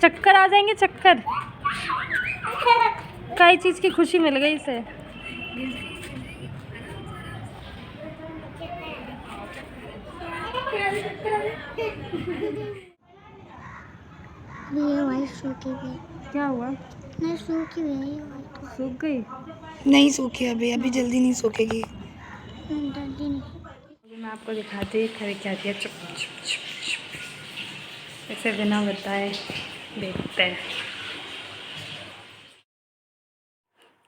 चक्कर आ जाएंगे, चक्कर। कई चीज़ की खुशी मिल गई इसे। ये वाइट सूखी गई। क्या हुआ? नहीं सूखी गई, वाइट सूख गई? नहीं सूखी अभी जल्दी नहीं सूखेगी। जल्दी नहीं। मैं आपको दिखाती हूँ खरीद क्या दिया। चुप चुप चुप चुप, इसे बिना बताए देखते हैं।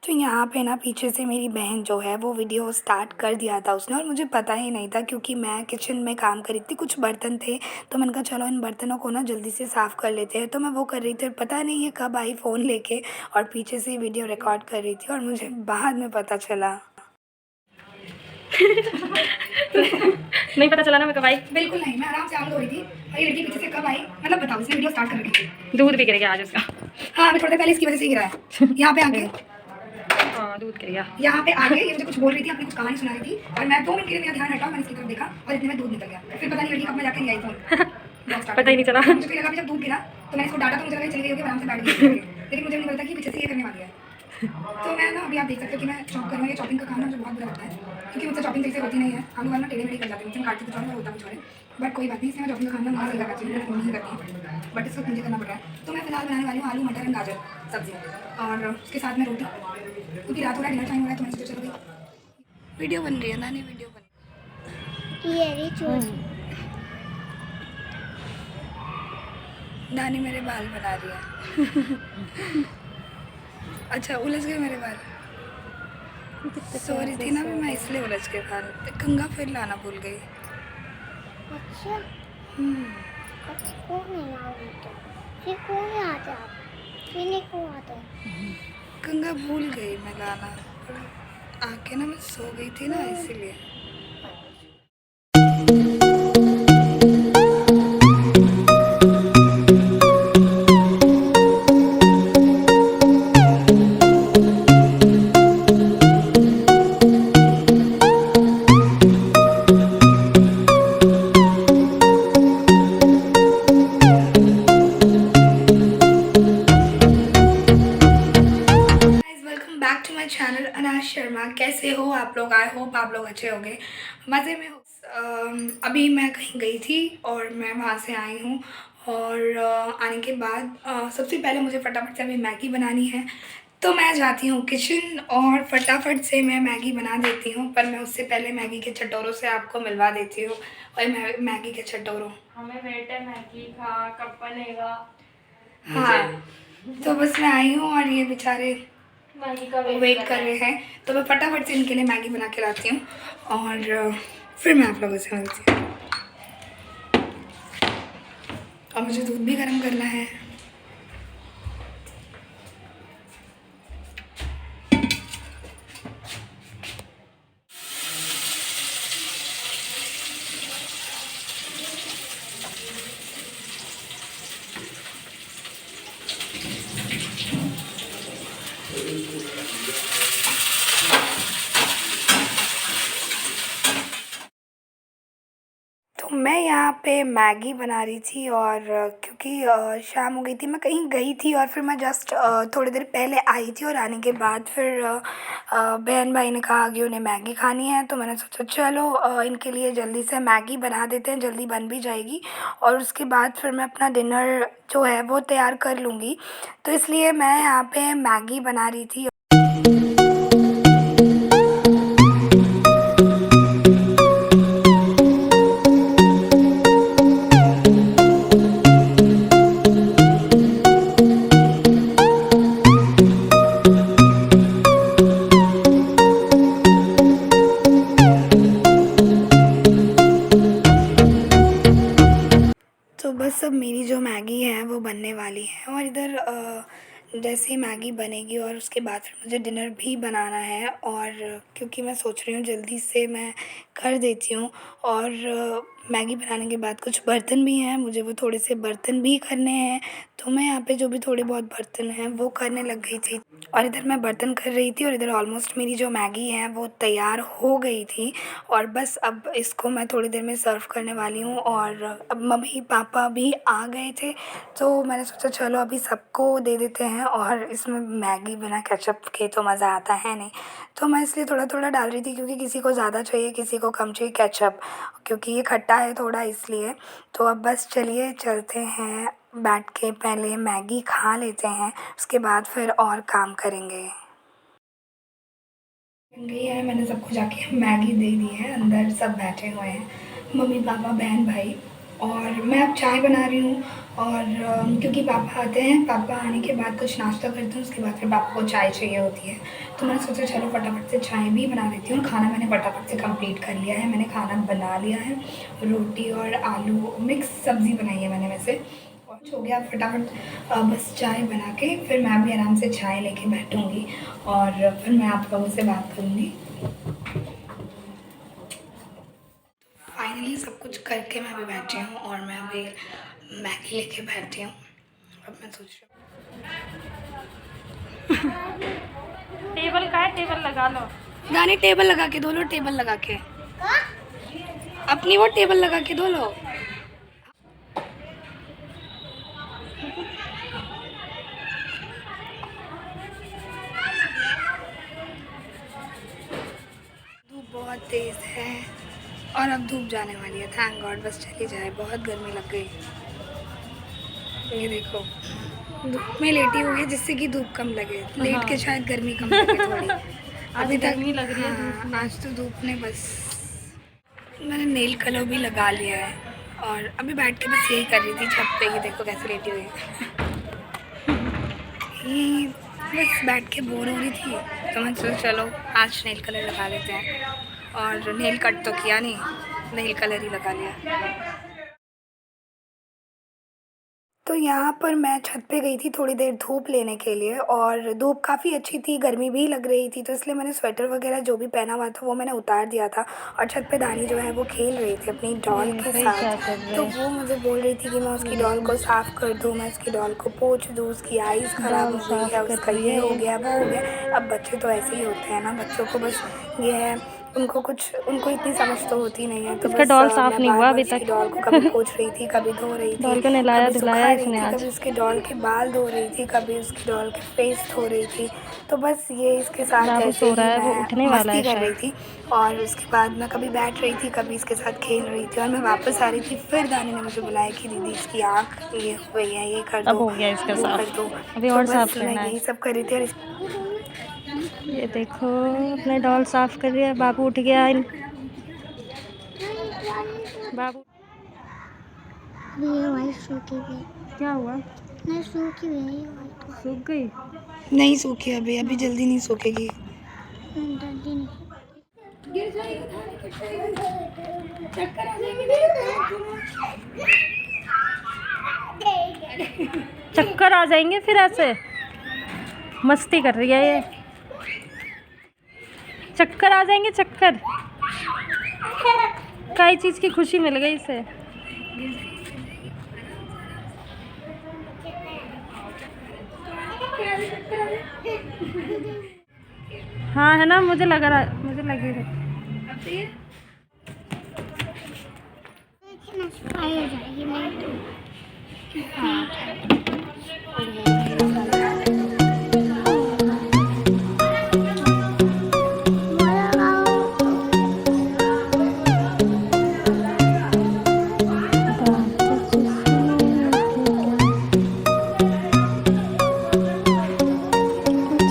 तो यहाँ पे ना पीछे से मेरी बहन जो है वो वीडियो स्टार्ट कर दिया था उसने, और मुझे पता ही नहीं था क्योंकि मैं किचन में काम कर रही थी, कुछ बर्तन थे तो मैंने कहा चलो इन बर्तनों को ना जल्दी से साफ़ कर लेते हैं। तो मैं वो कर रही थी और पता नहीं है कब आई फ़ोन लेके और पीछे से वीडियो रिकॉर्ड कर रही थी और मुझे बाद में पता चला। नहीं पता चला ना मैं कब आई? बिल्कुल नहीं, मैं आराम से आम धो रही थी और ये लड़की पीछे से कब आई, मतलब बताओ, इसने वीडियो स्टार्ट कर रखी थी। दूध भी गिरेगा आज उसका। हाँ मैं थोड़ी देर पहले इसकी वजह से गिरा है। यहाँ पे आके हाँ दूध गिर गया। यहाँ पे आगे ये मुझे कुछ बोल रही थी, अपनी कुछ कहानी सुना रही थी और मैं 2 मिनट के लिए मेरा ध्यान हटा, मैंने इसकी तरफ देखा और इतने में दूध निकल गया। फिर पता नहीं लड़की कब मैं जाके नहीं आई फोन। पता ही नहीं चला। मुझे लगा जब दूध गिरा तो मैंने इसको डांटा तो मुझे लगा चली गई होगी, आराम से बैठ गई, लेकिन मुझे नहीं पता कि पीछे से ये करने वाली है। तो मैं ना अभी आप देख सकते हो कि मैं चॉप कर रही हूँ। ये चॉपिंग का काम ना मुझे बहुत बुरा लगता है क्योंकि मुझसे चॉपिंग सही से होती नहीं है। आलू वाला टेढ़े मेढ़े कर जाते हैं, मुझसे काटते कुछ और होता कुछ और है, बट कोई बात नहीं, इसमें मैं चॉपिंग का काम ना मुझे सही करना चाहिए, मैं नहीं करती, बट इसको मुझे करना पड़ रहा है। तो मैं फिलहाल बनाने वाली हूँ आलू मटर एंड गाजर सब्जी और उसके साथ में रोटी, क्योंकि रात हो रहा है, डिनर टाइम हो रहा है, तो मैंने सोचा चलो भाई वीडियो बन रही है ना, नहीं वीडियो बन ये रही छोटी। नानी मेरे बाल बना रही है। अच्छा उलझ गए मेरे बाल, सो रही थी ना मैं इसलिए उलझ गए बाल। कंघा फिर लाना भूल गई। अच्छा कौन नहीं आओगे तो फिर कौन नहीं आते आप, फिर नहीं कौन आते? कंघा भूल गई मैं लाना, आके ना मैं सो गई थी ना इसीलिए। Welcome back to my channel Anaj Sharma. कैसे हो आप लोग? आई होप आप लोग अच्छे होंगे, मज़े में हो। अभी मैं कहीं गई थी और मैं वहाँ से आई हूँ और आने के बाद सबसे पहले मुझे फटाफट से अभी मैगी बनानी है, तो मैं जाती हूँ किचन और फटाफट से मैं मैगी बना देती हूँ। पर मैं उससे पहले मैगी के चटोरों से आपको मिलवा देती हूँ। और मैगी के चटोरों, हमें वेट है मैगी खा कब बनेगा। हाँ तो बस मैं आई हूँ और ये बेचारे मैगी का वेट कर रहे हैं, तो मैं फटाफट से इनके लिए मैगी बना के लाती हूँ और फिर मैं आप लोगों से मिलती हूँ। और मुझे दूध भी गर्म करना है। तो मैं यहाँ पे मैगी बना रही थी और क्योंकि शाम हो गई थी, मैं कहीं गई थी और फिर मैं जस्ट थोड़ी देर पहले आई थी और आने के बाद फिर बहन भाई ने कहा कि उन्हें मैगी खानी है, तो मैंने सोचा चलो इनके लिए जल्दी से मैगी बना देते हैं, जल्दी बन भी जाएगी और उसके बाद फिर मैं अपना डिनर जो है वो तैयार कर लूँगी। तो इसलिए मैं यहाँ पे मैगी बना रही थी। तो बस अब मेरी जो मैगी है वो बनने वाली है और इधर जैसे ही मैगी बनेगी और उसके बाद फिर मुझे डिनर भी बनाना है और क्योंकि मैं सोच रही हूँ जल्दी से मैं कर देती हूँ और मैगी बनाने के बाद कुछ बर्तन भी हैं, मुझे वो थोड़े से बर्तन भी करने हैं। तो मैं यहाँ पे जो भी थोड़े बहुत बर्तन हैं वो करने लग गई थी। और इधर मैं बर्तन कर रही थी और इधर ऑलमोस्ट मेरी जो मैगी है वो तैयार हो गई थी। और बस अब इसको मैं थोड़ी देर में सर्व करने वाली हूँ। और अब मम्मी पापा भी आ गए थे तो मैंने सोचा चलो अभी सबको दे देते हैं। और इसमें मैगी बिना केचप के तो मज़ा आता है नहीं, तो मैं इसलिए थोड़ा थोड़ा डाल रही थी क्योंकि किसी को ज़्यादा चाहिए किसी को कम चाहिए केचप, क्योंकि ये खट्टा है थोड़ा इसलिए। तो अब बस चलिए चलते हैं, बैठ के पहले मैगी खा लेते हैं, उसके बाद फिर और काम करेंगे। गई है, मैंने सबको जाके मैगी दे दी है, अंदर सब बैठे हुए हैं, मम्मी पापा बहन भाई। और मैं अब चाय बना रही हूँ। और क्योंकि पापा आते हैं, पापा आने के बाद कुछ नाश्ता करते हैं, उसके बाद फिर पापा को चाय चाहिए होती है। तो मैंने सोचा चलो फटाफट से चाय भी बना देती हूँ। खाना मैंने फटाफट से कंप्लीट कर लिया है, मैंने खाना बना लिया है, रोटी और आलू मिक्स सब्ज़ी बनाई है मैंने वैसे। और हो गया फटाफट, बस चाय बना के फिर मैं भी आराम से चाय लेके बैठूँगी और फिर मैं आप लोगों से बात करूँगी। फाइनली सब कुछ करके मैं अभी बैठी हूँ और मैं अभी मैगी लेके बैठी हूँ। अब मैं सोच रही हूँ टेबल का है, टेबल लगा लो। गाने टेबल लगा के धो लो, टेबल लगा के अपनी वो टेबल लगा के धो लो। धूप बहुत तेज़ है और अब धूप जाने वाली है, थैंक गॉड, बस चली जाए, बहुत गर्मी लग गई। ये देखो धूप में लेटी हुई है जिससे कि धूप कम लगे, लेट के शायद गर्मी कम लगे थोड़ी। अभी तक गर्मी लग रही है धूप में। आज तो धूप ने बस, मैंने नेल कलर भी लगा लिया है और अभी बैठ के बस यही कर रही थी छत पे। ही देखो कैसे लेटी हुई है। ये बस बैठ के बोर हो रही थी तो मैं सोचा चलो आज नेल कलर लगा लेते हैं। और नेल कट तो किया नहीं, नेल कलर ही लगा लिया। तो यहाँ पर मैं छत पे गई थी थोड़ी देर धूप लेने के लिए और धूप काफ़ी अच्छी थी, गर्मी भी लग रही थी, तो इसलिए मैंने स्वेटर वगैरह जो भी पहना हुआ था वो मैंने उतार दिया था। और छत पे दानी जो है वो खेल रही थी अपनी डॉल के साथ, तो वो मुझे बोल रही थी कि मैं उसकी डॉल को साफ़ कर दूँ, मैं उसकी डॉल को पोंछ दूँ, उसकी आइज़ ख़राब हो गई है, उसका ये हो गया वो हो गया। अब बच्चे तो ऐसे ही होते हैं ना, बच्चों को बस ये है, उनको इतनी समझ तो होती नहीं है। तो उसका डॉल साफ नहीं हुआ अभी तक। डॉल को कभी पोंछ रही थी, कभी धो रही थी, डॉल को नहलाया धुलाया इसने आज। कभी उसके डॉल के बाल धो रही थी, कभी उसकी डॉल के फेस धो रही थी। तो बस ये इसके साथ ऐसे ही मैं मस्ती कर रही थी। और उसके बाद मैं कभी बैठ रही थी, कभी इसके साथ खेल रही थी। और मैं वापस आ रही थी, फिर दानी ने मुझे बुलाया कि दीदी इसकी आँख ये हो गई है, ये कर दो, अब हो गया इसका साफ, कर दो। अभी और साफ करना है। यही सब कर रही थी। और ये देखो अपने डॉल साफ कर रही है। बाबू उठ गया, बाबू ये वाइट सूखी गई। क्या हुआ? नहीं सूखी हुई है ये वाइट। सूख गई? नहीं सूखी अभी, अभी जल्दी नहीं सूखेगी। जल्दी नहीं। गिर जाएगी, चक्कर आ जाएंगे। चक्कर आ जाएंगे फिर ऐसे मस्ती कर रही है ये, चक्कर आ जाएंगे, चक्कर कई चीज़ की खुशी मिल गई इसे। हाँ है ना, मुझे लग रहा, मुझे लगी सफाई हो जाएगी मेरी।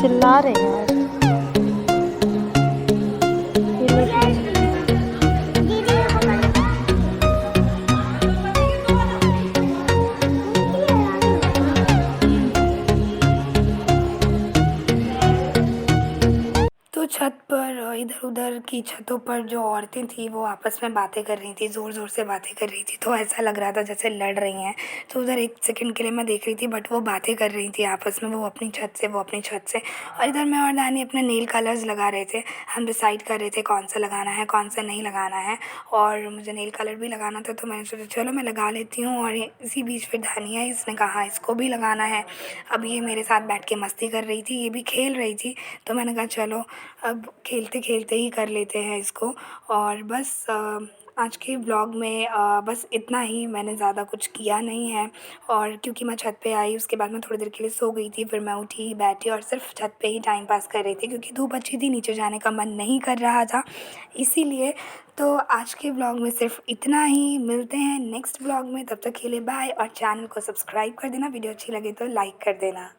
चिल्ला रहे हैं इधर उधर की छतों पर जो औरतें थी वो आपस में बातें कर रही थी, ज़ोर ज़ोर से बातें कर रही थी, तो ऐसा लग रहा था जैसे लड़ रही हैं। तो उधर एक सेकंड के लिए मैं देख रही थी, बट वो बातें कर रही थी आपस में, वो अपनी छत से, वो अपनी छत से। और इधर मैं और दानी अपने नेल कलर्स लगा रहे थे। हम डिसाइड कर रहे थे कौन सा लगाना है, कौन सा नहीं लगाना है। और मुझे नेल कलर भी लगाना था, तो मैंने सोचा चलो मैं लगा लेती हूँ। और इसी बीच फिर दानी आई, इसने कहा इसको भी लगाना है। अब ये मेरे साथ बैठ के मस्ती कर रही थी, ये भी खेल रही थी, तो मैंने कहा चलो अब खेलते खेलते ही कर लेते हैं इसको। और बस आज के व्लॉग में बस इतना ही, मैंने ज़्यादा कुछ किया नहीं है। और क्योंकि मैं छत पे आई, उसके बाद मैं थोड़ी देर के लिए सो गई थी, फिर मैं उठी, बैठी और सिर्फ छत पे ही टाइम पास कर रही थी, क्योंकि धूप अच्छी थी, नीचे जाने का मन नहीं कर रहा था इसीलिए। तो आज के व्लॉग में सिर्फ इतना ही, मिलते हैं नेक्स्ट व्लॉग में, तब तक के लिए बाय। और चैनल को सब्सक्राइब कर देना, वीडियो अच्छी लगे तो लाइक कर देना।